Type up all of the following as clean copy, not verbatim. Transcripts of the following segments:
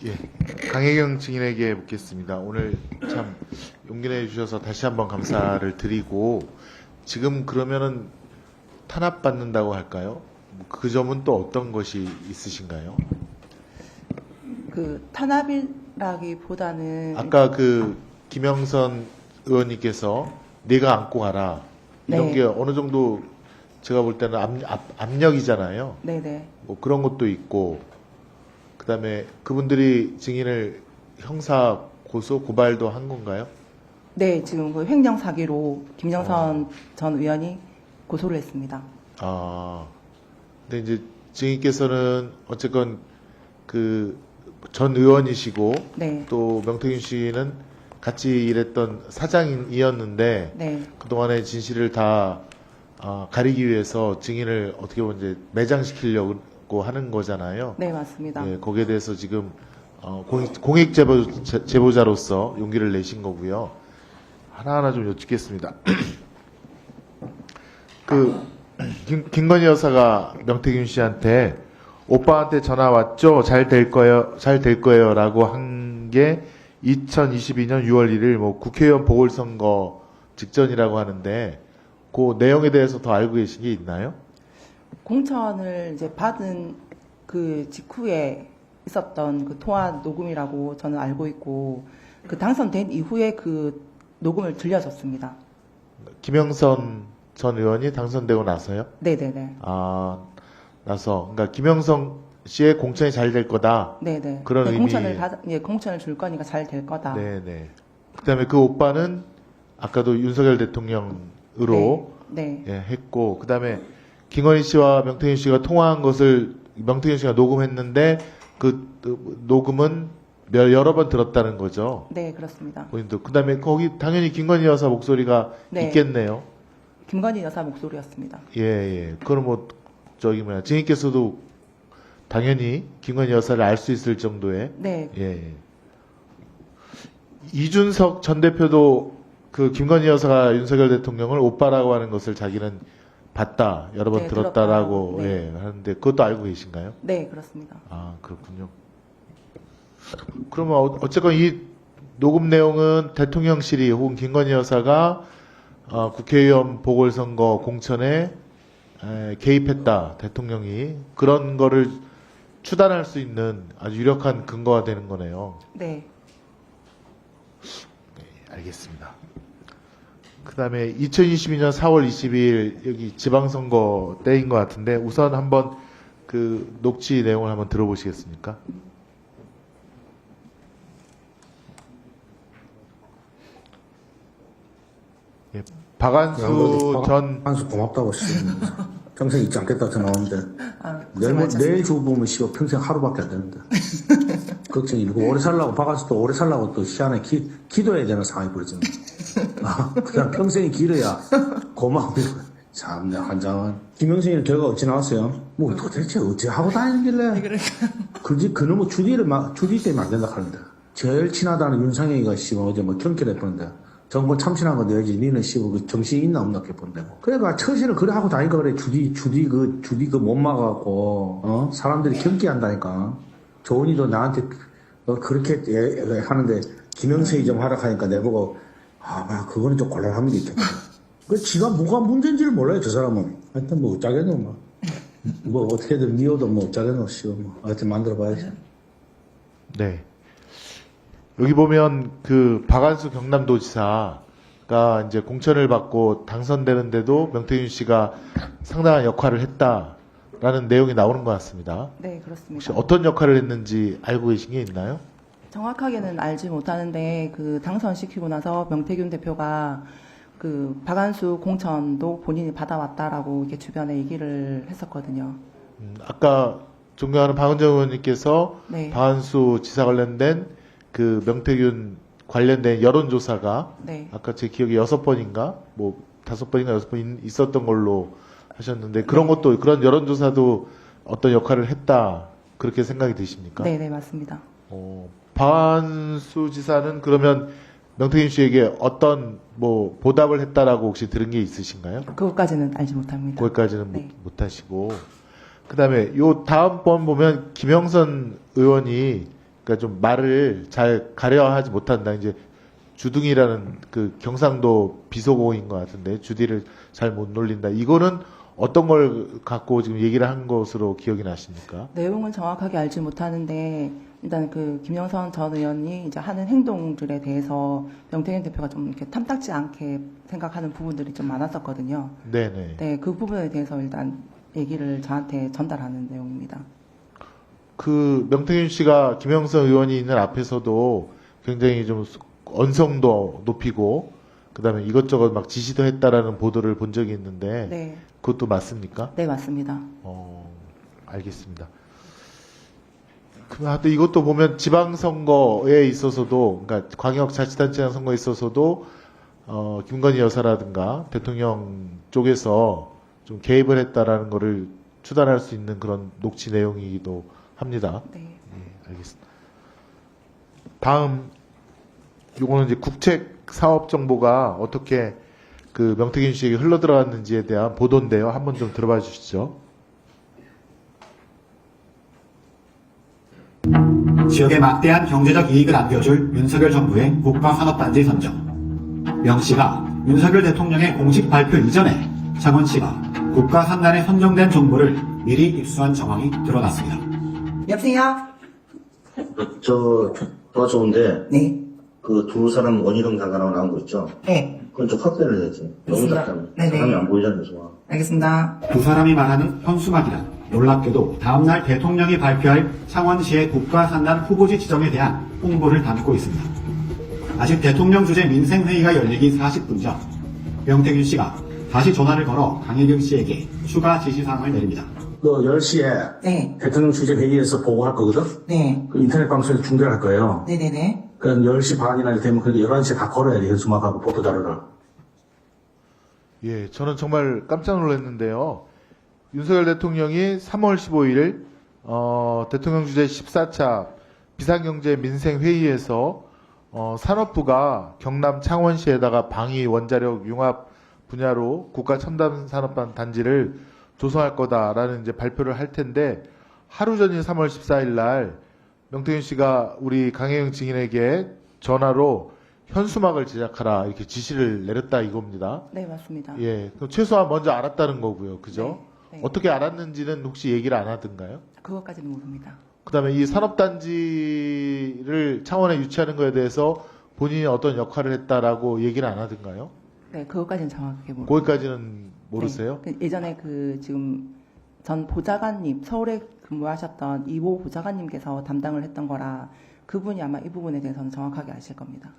예, 강혜경 증인에게 묻겠습니다. 오늘 참 용기 내주셔서 다시 한번 감사를 드리고, 지금 그러면은 탄압받는다고 할까요? 그 점은 또 어떤 것이 있으신가요? 그 탄압이라기보다는 아까 그 김영선 의원님께서 내가 안고 가라, 이런 네. 게 어느 정도 제가 볼 때는 압력이잖아요. 네네. 뭐 그런 것도 있고, 그 다음에 그분들이 증인을 형사 고소 고발도 한 건가요? 네, 지금 그 횡령 사기로 김영선 전 의원이 고소를 했습니다. 아, 근데 이제 증인께서는 어쨌건 그 전 의원이시고, 네. 또 명태균 씨는 같이 일했던 사장이었는데, 네. 그동안의 진실을 다 가리기 위해서 증인을 어떻게 보면 이제 매장시키려고 하는 거잖아요. 네, 맞습니다. 예, 거기에 대해서 지금 공익 제보자로서 용기를 내신 거고요. 하나하나 좀 여쭙겠습니다. 그 김건희 여사가 명태균 씨한테 오빠한테 전화 왔죠? 잘 될 거예요라고 한 게 2022년 6월 1일 뭐 국회의원 보궐선거 직전이라고 하는데, 그 내용에 대해서 더 알고 계신 게 있나요? 공천을 이제 받은 그 직후에 있었던 그 통화 녹음이라고 저는 알고 있고, 그 당선된 이후에 그 녹음을 들려줬습니다. 김영선 전 의원이 당선되고 나서요? 네네네. 나서, 그러니까 김영선 씨의 공천이 잘 될 거다. 네네. 그런 네, 의미. 공천을 줄 거니까 잘 될 거다. 네네. 그다음에 그 오빠는 아까도 윤석열 대통령으로 네. 예, 했고, 그다음에 김건희 씨와 명태균 씨가 통화한 것을 명태균 씨가 녹음했는데, 그 녹음은 여러 번 들었다는 거죠. 네, 그렇습니다. 본인도. 그다음에 거기 당연히 김건희 여사 목소리가 네. 있겠네요. 김건희 여사 목소리였습니다. 예, 예. 그럼 뭐 증인께서도 당연히 김건희 여사를 알 수 있을 정도의. 네. 예, 예. 이준석 전 대표도 그 김건희 여사가 윤석열 대통령을 오빠라고 하는 것을 자기는 봤다, 여러 번 네, 들었다라고 들었다고, 네. 예, 하는데 그것도 알고 계신가요? 네, 그렇습니다. 아, 그렇군요. 그러면 어쨌건 이 녹음 내용은 대통령실이 혹은 김건희 여사가 국회의원 보궐선거 공천에 개입했다, 대통령이 그런 거를 추단할 수 있는 아주 유력한 근거가 되는 거네요. 네. 네, 알겠습니다. 그 다음에 2022년 4월 22일 여기 지방선거 때인 것 같은데, 우선 한번 그 녹취 내용을 한번 들어보시겠습니까? 예, 박한수 전 한수 고맙다고 씨. 평생 잊지 않겠다 전화오는데 고생 많으셨습니다. 내일 주고 보면 씨가 평생 하루밖에 안 되는데 걱정이 고 오래 살라고 박한수도 오래 살라고 또 시안에 기도해야 되는 상황이 벌어지네. 그냥 평생이 길어야 고마워. 참내 한장은 김영신이 결과 어찌 나왔어요? 뭐 도대체 어찌 하고 다니길래 그놈의 주디 때문에 안 된다 하는데, 제일 친하다는 윤상현이가 씨발 어제 뭐 경기를 해보는데 정권 참신한 거 내야지 니는 씨발 그 정신이 있나 없나 이렇게 본다고. 그래가 처신을 그래 하고 다니까 그래. 주디 그 못 막아갖고 사람들이 경기한다니까. 조은이도 나한테 그렇게 하는데 김영선이 좀 하라 하니까 내보고 그거는 좀 곤란함이 있겠다. 그 지가 뭐가 문제인지를 몰라요 저 사람은. 하여튼 뭐 어쩌겠노 뭐 어떻게든 미워도 뭐 어쩌겠노 씨발 뭐 하여튼 만들어봐야지. 네. 여기 보면 그 박한수 경남도지사가 이제 공천을 받고 당선되는데도 명태균 씨가 상당한 역할을 했다라는 내용이 나오는 것 같습니다. 네, 혹시 그렇습니다. 어떤 역할을 했는지 알고 계신 게 있나요? 정확하게는 알지 못하는데, 그 당선시키고 나서 명태균 대표가 그 박한수 공천도 본인이 받아왔다라고 이렇게 주변에 얘기를 했었거든요. 아까 존경하는 박은정 의원님께서 네. 박한수 지사 관련된 그 명태균 관련된 여론조사가 네. 아까 제 기억에 6번인가 뭐 5번인가 6번 있었던 걸로 하셨는데, 그런 것도, 그런 여론조사도 어떤 역할을 했다, 그렇게 생각이 드십니까? 네, 네, 맞습니다. 박한수 지사는 그러면 명태균 씨에게 어떤 뭐 보답을 했다라고 혹시 들은 게 있으신가요? 그것까지는 알지 못합니다. 거기까지는 네. 못 하시고, 그다음에 요 다음 번 보면 김영선 의원이 그러니까 좀 말을 잘 가려하지 못한다. 이제 주둥이라는 그 경상도 비속어인 것 같은데 주디를 잘 못 놀린다. 이거는 어떤 걸 갖고 지금 얘기를 한 것으로 기억이 나십니까? 내용은 정확하게 알지 못하는데 일단 그 김영선 전 의원이 이제 하는 행동들에 대해서 명태균 대표가 좀 이렇게 탐탁지 않게 생각하는 부분들이 좀 많았었거든요. 네네. 네, 그 부분에 대해서 일단 얘기를 저한테 전달하는 내용입니다. 그 명태균 씨가 김영선 의원이 있는 앞에서도 굉장히 좀 언성도 높이고 그다음에 이것저것 막 지시도 했다라는 보도를 본 적이 있는데 네, 그것도 맞습니까? 네 맞습니다. 알겠습니다. 또 이것도 보면 지방선거에 있어서도, 그러니까 광역자치단체장 선거에 있어서도, 김건희 여사라든가 대통령 쪽에서 좀 개입을 했다라는 거를 추단할 수 있는 그런 녹취 내용이기도 합니다. 네. 예, 알겠습니다. 다음, 요거는 이제 국책 사업 정보가 어떻게 그 명태균 씨에게 흘러 들어갔는지에 대한 보도인데요. 한번 좀 들어봐 주시죠. 지역에 막대한 경제적 이익을 안겨줄 윤석열 정부의 국가산업단지 선정. 명 씨가 윤석열 대통령의 공식 발표 이전에 창원시가 국가산단에 선정된 정보를 미리 입수한 정황이 드러났습니다. 여보세요? 저 도와줬는데 네. 그 두 사람 원희룡 장관하고 나온 거 있죠? 네. 그건 좀 확대를 해야지. 너무 알겠습니다. 작다며. 네네. 사람이 안 보이잖아요, 좋아. 알겠습니다. 두 사람이 말하는 현수막이란 놀랍게도 다음날 대통령이 발표할 창원시의 국가산단 후보지 지정에 대한 홍보를 담고 있습니다. 아직 대통령 주재 민생회의가 열리기 40분 전 명태균 씨가 다시 전화를 걸어 강혜경 씨에게 추가 지시사항을 내립니다. 너 10시에 네. 대통령 주재 회의에서 보고할 거거든? 네. 그 인터넷 방송에서 중계할 거예요. 네네네. 그러니까 10시 반이나 되면 그래도 11시에 다 걸어야 돼, 현수막하고 보도자료를. 예, 저는 정말 깜짝 놀랐는데요. 윤석열 대통령이 3월 15일 대통령 주재 14차 비상경제 민생회의에서 산업부가 경남 창원시에다가 방위 원자력 융합 분야로 국가첨단산업단 단지를 조성할 거다라는 이제 발표를 할 텐데 하루 전인 3월 14일 날 명태균 씨가 우리 강혜영 증인에게 전화로 현수막을 제작하라 이렇게 지시를 내렸다 이겁니다. 네, 맞습니다. 예, 그럼 최소한 먼저 알았다는 거고요, 그죠? 네, 네. 어떻게 알았는지는 혹시 얘기를 안 하던가요? 그것까지는 모릅니다. 그다음에 이 산업단지를 창원에 유치하는 거에 대해서 본인이 어떤 역할을 했다라고 얘기를 안 하던가요? 네, 그것까지는 정확하게 모릅니다. 거기까지는 모르세요? 네, 예전에 그 지금 전 보좌관님, 서울에 근무하셨던 이모 보좌관님께서 담당을 했던 거라 그분이 아마 이 부분에 대해서는 정확하게 아실 겁니다.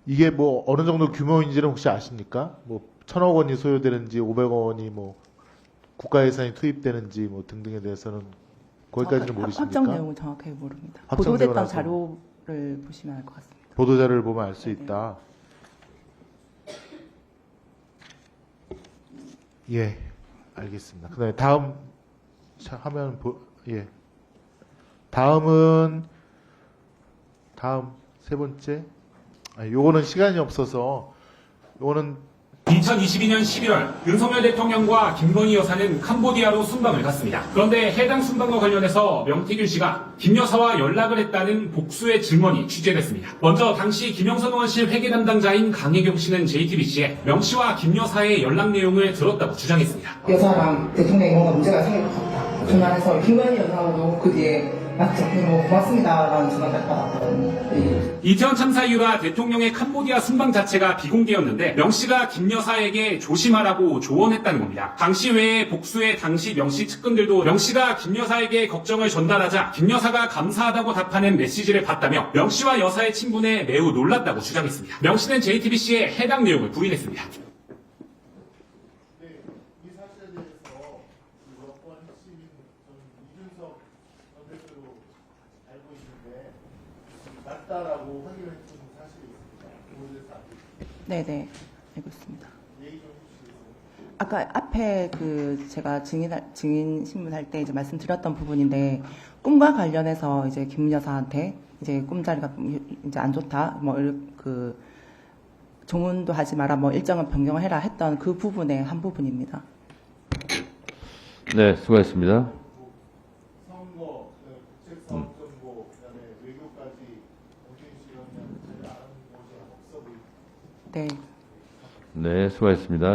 이게 뭐 어느 정도 규모인지는 혹시 아십니까? 뭐 1,000억 원이 소요되는지 500억 원이 뭐 국가 예산이 투입되는지 뭐 등등에 대해서는 거기까지는 모르십니까? 확정 내용은 정확하게 모릅니다. 확정되고 보도됐던 나서. 자료를 보시면 알 것 같습니다. 보도자료를 보면 알 수 네. 있다. 예, 알겠습니다. 그다음에 다음 화면 예. 다음 세 번째. 요거는 시간이 없어서 요거는 2022년 11월 윤석열 대통령과 김건희 여사는 캄보디아로 순방을 갔습니다. 그런데 해당 순방과 관련해서 명태균 씨가 김 여사와 연락을 했다는 복수의 증언이 취재됐습니다. 먼저 당시 김영선 의원실 회계 담당자인 강혜경 씨는 JTBC에 명 씨와 김 여사의 연락 내용을 들었다고 주장했습니다. 여사랑 대통령이 뭔가 문제가 생길 것 같다. 전화해서 김건희 여사하고도 그 뒤에 맞죠? 뭐 고맙습니다라는 전화를 받았거든요. 네. 이태원 참사 이후라 대통령의 캄보디아 순방 자체가 비공개였는데 명 씨가 김 여사에게 조심하라고 조언했다는 겁니다. 당시 외에 복수의 당시 명 씨 측근들도 명 씨가 김 여사에게 걱정을 전달하자 김 여사가 감사하다고 답하는 메시지를 봤다며 명 씨와 여사의 친분에 매우 놀랐다고 주장했습니다. 명 씨는 JTBC에 해당 내용을 부인했습니다. 이 사실에 대해서 여권 핵심인 이준석 전 대표로 알고 있는데 맞다라고 확인을 해준 사실이 있습니다. 그거에 대해서 알고 있습니다. 네네, 알고 있습니다. 얘기 좀 해주시겠어요? 아까 앞에 그 제가 증인 신문할 때 이제 말씀드렸던 부분인데 꿈과 관련해서 이제 김 여사한테 이제 꿈자리가 이제 안 좋다 뭐 그 조문도 하지 마라 뭐 일정은 변경을 해라 했던 그 부분의 한 부분입니다. 네, 수고하셨습니다. 선거, 국책 사업 정보, 그다음에 외교까지 오주인 씨가 그냥 잘 나가는 곳이 없어 보입니다. 네. 네, 수고하셨습니다.